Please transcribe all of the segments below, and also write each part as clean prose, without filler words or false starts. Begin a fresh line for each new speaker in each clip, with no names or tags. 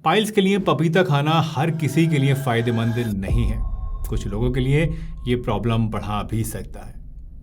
Piles के लिए पपीता खाना हर किसी के लिए फ़ायदेमंद नहीं है। कुछ लोगों के लिए ये प्रॉब्लम बढ़ा भी सकता है।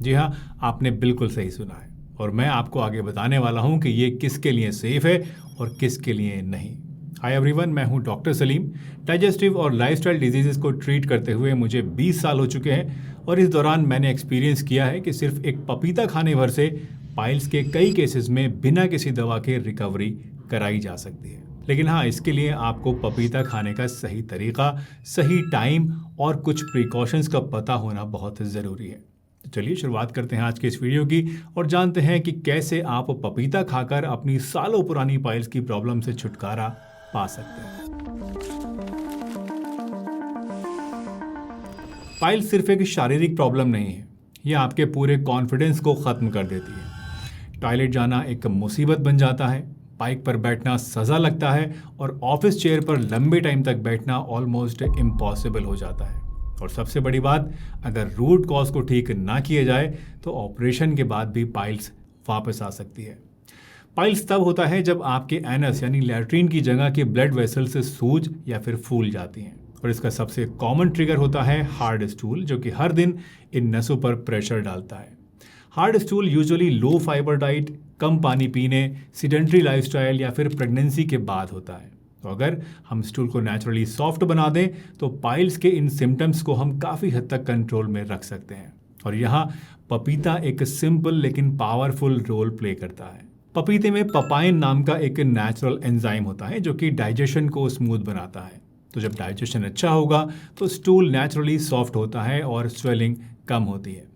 जी हाँ, आपने बिल्कुल सही सुना है और मैं आपको आगे बताने वाला हूँ कि ये किसके लिए सेफ़ है और किसके लिए नहीं। हाय एवरीवन, मैं हूँ डॉक्टर सलीम। डाइजेस्टिव और लाइफस्टाइल डिजीज़ को ट्रीट करते हुए मुझे 20 साल हो चुके हैं और इस दौरान मैंने एक्सपीरियंस किया है कि सिर्फ एक पपीता खाने भर से पाइल्स के कई केसेस में बिना किसी दवा के रिकवरी कराई जा सकती है। लेकिन हाँ, इसके लिए आपको पपीता खाने का सही तरीका, सही टाइम और कुछ प्रिकॉशंस का पता होना बहुत ज़रूरी है। तो चलिए शुरुआत करते हैं आज के इस वीडियो की और जानते हैं कि कैसे आप पपीता खाकर अपनी सालों पुरानी पाइल्स की प्रॉब्लम से छुटकारा पा सकते हैं। पाइल्स सिर्फ एक शारीरिक प्रॉब्लम नहीं है, यह आपके पूरे कॉन्फिडेंस को ख़त्म कर देती है। टॉयलेट जाना एक मुसीबत बन जाता है, बाइक पर बैठना सज़ा लगता है और ऑफिस चेयर पर लंबे टाइम तक बैठना ऑलमोस्ट इम्पॉसिबल हो जाता है। और सबसे बड़ी बात, अगर रूट कॉज को ठीक ना किया जाए तो ऑपरेशन के बाद भी पाइल्स वापस आ सकती है। पाइल्स तब होता है जब आपके एनस यानी लैट्रिन की जगह के ब्लड वेसल से सूज या फिर फूल जाती हैं। और इसका सबसे कॉमन ट्रिगर होता है हार्ड स्टूल, जो कि हर दिन इन नसों पर प्रेशर डालता है। हार्ड स्टूल यूजुअली लो फाइबर डाइट, कम पानी पीने, सीडेंट्री लाइफस्टाइल या फिर प्रेगनेंसी के बाद होता है। तो अगर हम स्टूल को नेचुरली सॉफ्ट बना दें तो पाइल्स के इन सिम्टम्स को हम काफ़ी हद तक कंट्रोल में रख सकते हैं। और यहाँ पपीता एक सिंपल लेकिन पावरफुल रोल प्ले करता है। पपीते में पपाइन नाम का एक नेचुरल एंजाइम होता है जो कि डाइजेशन को स्मूथ बनाता है। तो जब डाइजेशन अच्छा होगा तो स्टूल नेचुरली सॉफ्ट होता है और स्वेलिंग कम होती है।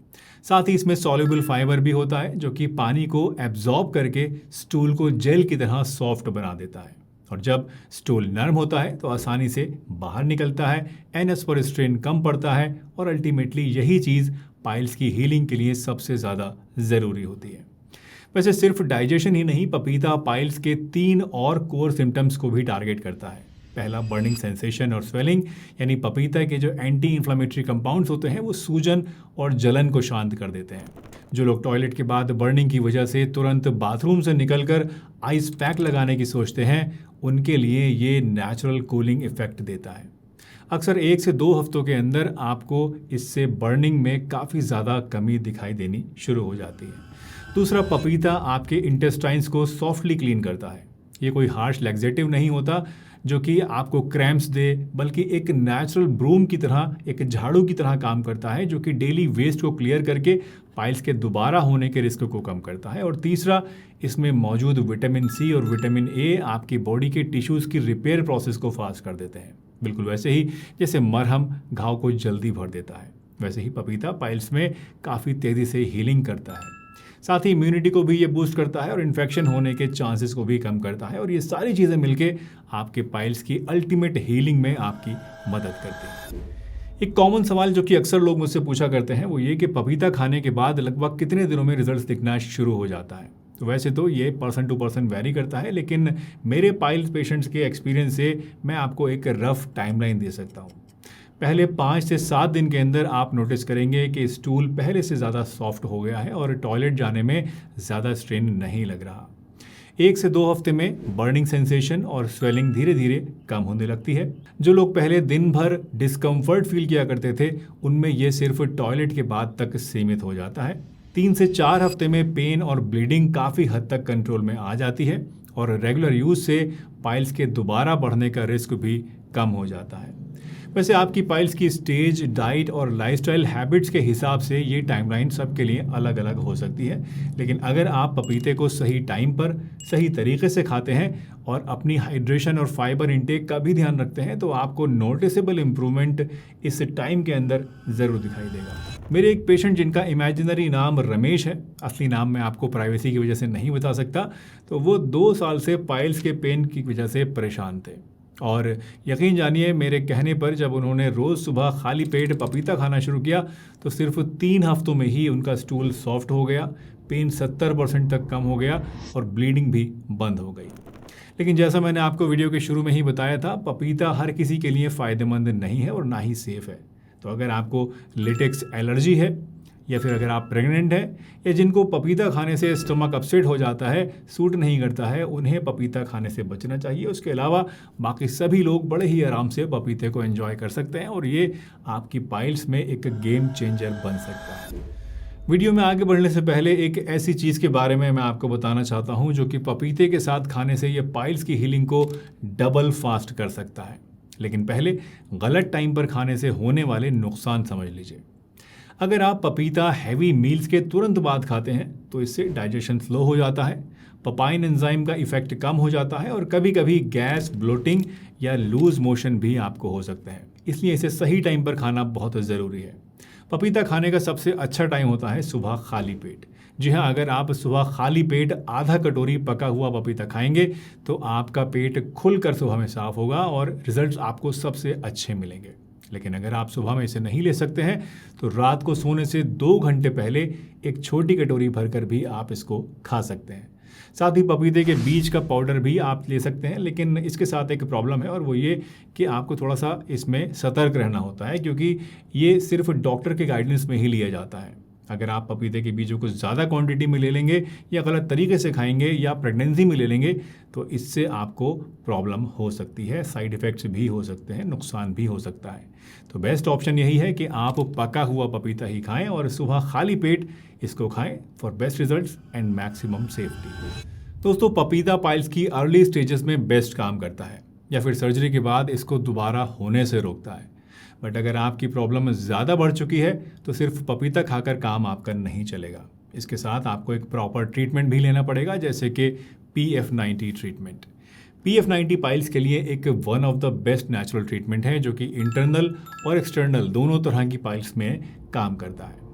साथ ही इसमें सॉल्युबल फाइबर भी होता है जो कि पानी को एब्जॉर्ब करके स्टूल को जेल की तरह सॉफ्ट बना देता है। और जब स्टूल नरम होता है तो आसानी से बाहर निकलता है, एनस पर स्ट्रेन कम पड़ता है और अल्टीमेटली यही चीज़ पाइल्स की हीलिंग के लिए सबसे ज़्यादा ज़रूरी होती है। वैसे सिर्फ डाइजेशन ही नहीं, पपीता पाइल्स के 3 और कोर सिम्टम्स को भी टारगेट करता है। पहला, बर्निंग सेंसेशन और स्वेलिंग, यानी पपीता के जो एंटी इन्फ्लेमेटरी कंपाउंड्स होते हैं वो सूजन और जलन को शांत कर देते हैं। जो लोग टॉयलेट के बाद बर्निंग की वजह से तुरंत बाथरूम से निकलकर आइस पैक लगाने की सोचते हैं, उनके लिए ये नेचुरल कूलिंग इफेक्ट देता है। अक्सर 1 से 2 हफ्तों के अंदर आपको इससे बर्निंग में काफ़ी ज़्यादा कमी दिखाई देनी शुरू हो जाती है। दूसरा, पपीता आपके इंटेस्टाइन्स को सॉफ्टली क्लीन करता है। ये कोई हार्श लैक्सेटिव नहीं होता जो कि आपको क्रैम्प्स दे, बल्कि एक नेचुरल ब्रूम की तरह, एक झाड़ू की तरह काम करता है जो कि डेली वेस्ट को क्लियर करके पाइल्स के दोबारा होने के रिस्क को कम करता है। और तीसरा, इसमें मौजूद विटामिन सी और विटामिन ए आपकी बॉडी के टिश्यूज़ की रिपेयर प्रोसेस को फास्ट कर देते हैं। बिल्कुल वैसे ही जैसे मरहम घाव को जल्दी भर देता है, वैसे ही पपीता पाइल्स में काफ़ी तेज़ी से हीलिंग करता है। साथ ही इम्यूनिटी को भी ये बूस्ट करता है और इन्फेक्शन होने के चांसेस को भी कम करता है। और ये सारी चीज़ें मिलके आपके पाइल्स की अल्टीमेट हीलिंग में आपकी मदद करती हैं। एक कॉमन सवाल जो कि अक्सर लोग मुझसे पूछा करते हैं वो ये कि पपीता खाने के बाद लगभग कितने दिनों में रिजल्ट्स दिखना शुरू हो जाता है। तो वैसे तो ये पर्सन टू पर्सन वेरी करता है, लेकिन मेरे पाइल्स पेशेंट्स के एक्सपीरियंस से मैं आपको एक रफ टाइमलाइन दे सकता हूँ। पहले 5 से 7 दिन के अंदर आप नोटिस करेंगे कि स्टूल पहले से ज़्यादा सॉफ्ट हो गया है और टॉयलेट जाने में ज़्यादा स्ट्रेन नहीं लग रहा। 1 से 2 हफ्ते में बर्निंग सेंसेशन और स्वेलिंग धीरे धीरे कम होने लगती है। जो लोग पहले दिन भर डिस्कम्फर्ट फील किया करते थे, उनमें ये सिर्फ टॉयलेट के बाद तक सीमित हो जाता है। 3 से 4 हफ्ते में पेन और ब्लीडिंग काफ़ी हद तक कंट्रोल में आ जाती है और रेगुलर यूज से पाइल्स के दोबारा बढ़ने का रिस्क भी कम हो जाता है। वैसे आपकी पाइल्स की स्टेज, डाइट और लाइफस्टाइल हैबिट्स के हिसाब से ये टाइमलाइन सबके लिए अलग अलग हो सकती है, लेकिन अगर आप पपीते को सही टाइम पर सही तरीके से खाते हैं और अपनी हाइड्रेशन और फाइबर इंटेक का भी ध्यान रखते हैं तो आपको नोटिसेबल इम्प्रूवमेंट इस टाइम के अंदर ज़रूर दिखाई देगा। मेरे एक पेशेंट जिनका इमेजिनरी नाम रमेश है, असली नाम मैं आपको प्राइवेसी की वजह से नहीं बता सकता, तो वो 2 साल से पाइल्स के पेन की वजह से परेशान थे। और यकीन जानिए, मेरे कहने पर जब उन्होंने रोज़ सुबह खाली पेट पपीता खाना शुरू किया तो सिर्फ 3 हफ्तों में ही उनका स्टूल सॉफ्ट हो गया, पेन 70% तक कम हो गया और ब्लीडिंग भी बंद हो गई। लेकिन जैसा मैंने आपको वीडियो के शुरू में ही बताया था, पपीता हर किसी के लिए फ़ायदेमंद नहीं है और ना ही सेफ़ है। तो अगर आपको लेटेक्स एलर्जी है या फिर अगर आप प्रेग्नेंट हैं या जिनको पपीता खाने से स्टमक अपसेट हो जाता है, सूट नहीं करता है, उन्हें पपीता खाने से बचना चाहिए। उसके अलावा बाकी सभी लोग बड़े ही आराम से पपीते को एंजॉय कर सकते हैं और ये आपकी पाइल्स में एक गेम चेंजर बन सकता है। वीडियो में आगे बढ़ने से पहले एक ऐसी चीज़ के बारे में मैं आपको बताना चाहता हूँ जो कि पपीते के साथ खाने से ये पाइल्स की हीलिंग को डबल फास्ट कर सकता है। लेकिन पहले गलत टाइम पर खाने से होने वाले नुकसान समझ लीजिए। अगर आप पपीता हैवी मील्स के तुरंत बाद खाते हैं तो इससे डाइजेशन स्लो हो जाता है, पपाइन एंजाइम का इफेक्ट कम हो जाता है और कभी कभी गैस, ब्लोटिंग या लूज मोशन भी आपको हो सकते हैं। इसलिए इसे सही टाइम पर खाना बहुत ज़रूरी है। पपीता खाने का सबसे अच्छा टाइम होता है सुबह खाली पेट। जी हाँ, अगर आप सुबह खाली पेट आधा कटोरी पका हुआ पपीता खाएंगे तो आपका पेट खुलकर सुबह में साफ होगा और रिजल्ट्स आपको सबसे अच्छे मिलेंगे। लेकिन अगर आप सुबह में इसे नहीं ले सकते हैं तो रात को सोने से 2 घंटे पहले एक छोटी कटोरी भरकर भी आप इसको खा सकते हैं। साथ ही पपीते के बीज का पाउडर भी आप ले सकते हैं, लेकिन इसके साथ एक प्रॉब्लम है और वो ये कि आपको थोड़ा सा इसमें सतर्क रहना होता है क्योंकि ये सिर्फ डॉक्टर के गाइडेंस में ही लिया जाता है। अगर आप पपीते के बीजों को ज़्यादा क्वांटिटी में ले लेंगे या गलत तरीके से खाएंगे या प्रेगनेंसी में ले लेंगे तो इससे आपको प्रॉब्लम हो सकती है, साइड इफ़ेक्ट्स भी हो सकते हैं, नुकसान भी हो सकता है। तो बेस्ट ऑप्शन यही है कि आप पका हुआ पपीता ही खाएं और सुबह खाली पेट इसको खाएं for best results and maximum safety. दोस्तों, पपीता पाइल्स की अर्ली स्टेजेस में बेस्ट काम करता है या फिर सर्जरी के बाद इसको दोबारा होने से रोकता है। बट अगर आपकी प्रॉब्लम ज़्यादा बढ़ चुकी है तो सिर्फ पपीता खाकर काम आपका नहीं चलेगा। इसके साथ आपको एक प्रॉपर ट्रीटमेंट भी लेना पड़ेगा, जैसे कि PF90 ट्रीटमेंट। PF90 पाइल्स के लिए एक one of the best natural treatment है जो कि इंटरनल और एक्सटर्नल दोनों तरह की पाइल्स में काम करता है।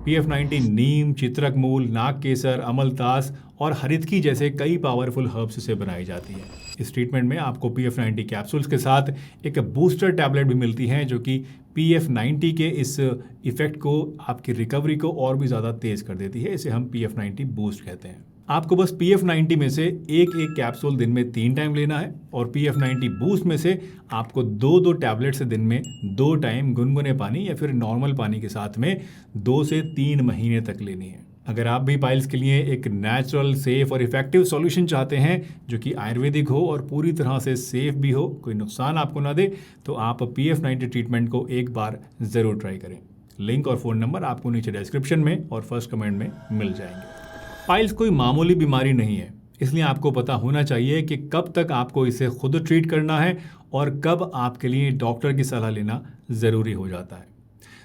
PF90 नीम, चित्रक मूल, नाग केसर, अमलतास और हरितकी जैसे कई पावरफुल हर्ब्स से बनाई जाती है। इस ट्रीटमेंट में आपको PF90 कैप्सूल्स के साथ एक बूस्टर टैबलेट भी मिलती है जो कि PF90 के इस इफेक्ट को, आपकी रिकवरी को और भी ज़्यादा तेज़ कर देती है। इसे हम PF90 बूस्ट कहते हैं। आपको बस PF90 में से एक कैप्सूल दिन में 3 टाइम लेना है और PF90 बूस्ट में से आपको 2 टैबलेट्स दिन में 2 टाइम गुनगुने पानी या फिर नॉर्मल पानी के साथ में 2 से 3 महीने तक लेनी है। अगर आप भी पाइल्स के लिए एक नेचुरल, सेफ और इफेक्टिव सॉल्यूशन चाहते हैं जो कि आयुर्वेदिक हो और पूरी तरह से सेफ भी हो, कोई नुकसान आपको ना दे, तो आप PF90 ट्रीटमेंट को एक बार ज़रूर ट्राई करें। लिंक और फ़ोन नंबर आपको नीचे डिस्क्रिप्शन में और फर्स्ट कमेंट में मिल जाएंगे। पाइल्स कोई मामूली बीमारी नहीं है, इसलिए आपको पता होना चाहिए कि कब तक आपको इसे खुद ट्रीट करना है और कब आपके लिए डॉक्टर की सलाह लेना ज़रूरी हो जाता है।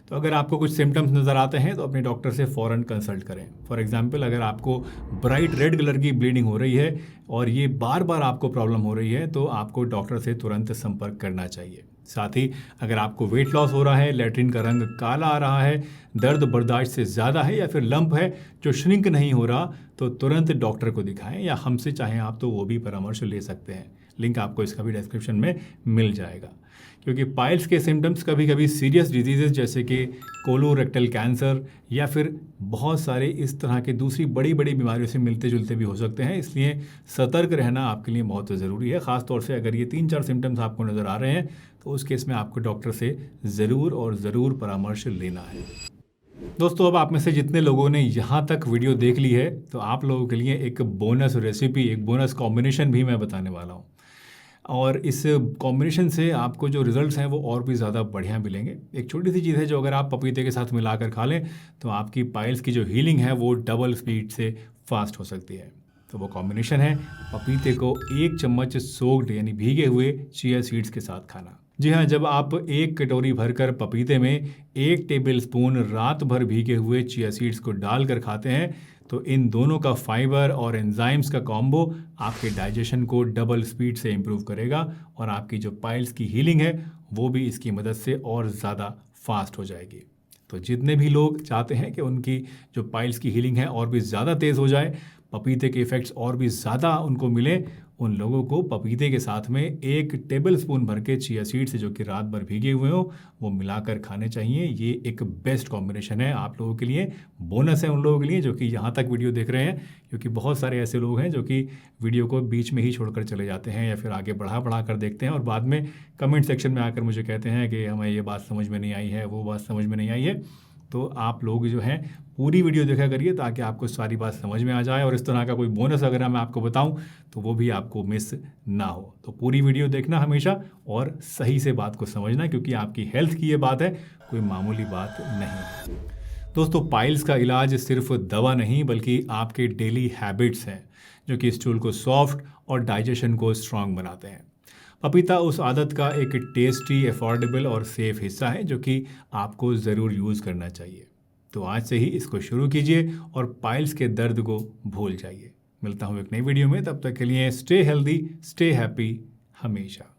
तो अगर आपको कुछ सिम्टम्स नज़र आते हैं तो अपने डॉक्टर से फ़ौरन कंसल्ट करें। फॉर एग्जांपल, अगर आपको ब्राइट रेड कलर की ब्लीडिंग हो रही है और ये बार बार आपको प्रॉब्लम हो रही है तो आपको डॉक्टर से तुरंत संपर्क करना चाहिए। साथ ही अगर आपको वेट लॉस हो रहा है, लैट्रिन का रंग काला आ रहा है, दर्द बर्दाश्त से ज़्यादा है या फिर लंप है जो श्रिंक नहीं हो रहा, तो तुरंत डॉक्टर को दिखाएं या हमसे चाहें आप तो वो भी परामर्श ले सकते हैं। लिंक आपको इसका भी डिस्क्रिप्शन में मिल जाएगा। क्योंकि पाइल्स के सिम्टम्स कभी कभी सीरियस डिजीज़ जैसे कि कोलोरेक्टल कैंसर या फिर बहुत सारे इस तरह के दूसरी बड़ी बड़ी बीमारियों से मिलते जुलते भी हो सकते हैं। इसलिए सतर्क रहना आपके लिए बहुत ज़रूरी है। ख़ासतौर से अगर ये 3-4 सिम्टम्स आपको नज़र आ रहे हैं तो उस केस में आपको डॉक्टर से ज़रूर परामर्श लेना है। दोस्तों, अब आप में से जितने लोगों ने यहाँ तक वीडियो देख ली है तो आप लोगों के लिए एक बोनस रेसिपी, एक बोनस कॉम्बिनेशन भी मैं बताने वाला हूँ और इस कॉम्बिनेशन से आपको जो रिजल्ट्स हैं वो और भी ज़्यादा बढ़िया मिलेंगे। एक छोटी सी चीज़ है जो अगर आप पपीते के साथ मिलाकर खा लें तो आपकी पाइल्स की जो हीलिंग है वो डबल स्पीड से फास्ट हो सकती है। तो वो कॉम्बिनेशन है पपीते को 1 चम्मच सोक्ड यानी भीगे हुए चिया सीड्स के साथ खाना। जी हाँ, जब आप 1 कटोरी भरकर पपीते में 1 टेबलस्पून रात भर भीगे हुए चिया सीड्स को डालकर खाते हैं तो इन दोनों का फाइबर और एंजाइम्स का कॉम्बो आपके डाइजेशन को डबल स्पीड से इम्प्रूव करेगा और आपकी जो पाइल्स की हीलिंग है वो भी इसकी मदद से और ज़्यादा फास्ट हो जाएगी। तो जितने भी लोग चाहते हैं कि उनकी जो पाइल्स की हीलिंग है और भी ज़्यादा तेज़ हो जाए, पपीते के इफ़ेक्ट्स और भी ज़्यादा उनको मिले, उन लोगों को पपीते के साथ में 1 टेबलस्पून भर के चिया सीड्स जो कि रात भर भीगे हुए हो वो मिलाकर खाने चाहिए। ये एक बेस्ट कॉम्बिनेशन है आप लोगों के लिए, बोनस है उन लोगों के लिए जो कि यहाँ तक वीडियो देख रहे हैं, क्योंकि बहुत सारे ऐसे लोग हैं जो कि वीडियो को बीच में ही छोड़कर चले जाते हैं या फिर आगे बढ़ा कर देखते हैं और बाद में कमेंट सेक्शन में आकर मुझे कहते हैं कि हमें ये बात समझ में नहीं आई है, वो बात समझ में नहीं आई है। तो आप लोग जो हैं पूरी वीडियो देखा करिए ताकि आपको सारी बात समझ में आ जाए, और इस तरह का कोई बोनस अगर मैं आपको बताऊं तो वो भी आपको मिस ना हो। तो पूरी वीडियो देखना हमेशा और सही से बात को समझना, क्योंकि आपकी हेल्थ की ये बात है, कोई मामूली बात नहीं। दोस्तों, पाइल्स का इलाज सिर्फ दवा नहीं बल्कि आपके डेली हैबिट्स हैं जो कि स्टूल को सॉफ्ट और डाइजेशन को स्ट्रांग बनाते हैं। पपीता उस आदत का एक टेस्टी, अफोर्डेबल और सेफ हिस्सा है जो कि आपको ज़रूर यूज़ करना चाहिए। तो आज से ही इसको शुरू कीजिए और पाइल्स के दर्द को भूल जाइए। मिलता हूँ एक नई वीडियो में, तब तक के लिए स्टे हेल्दी, स्टे हैप्पी हमेशा।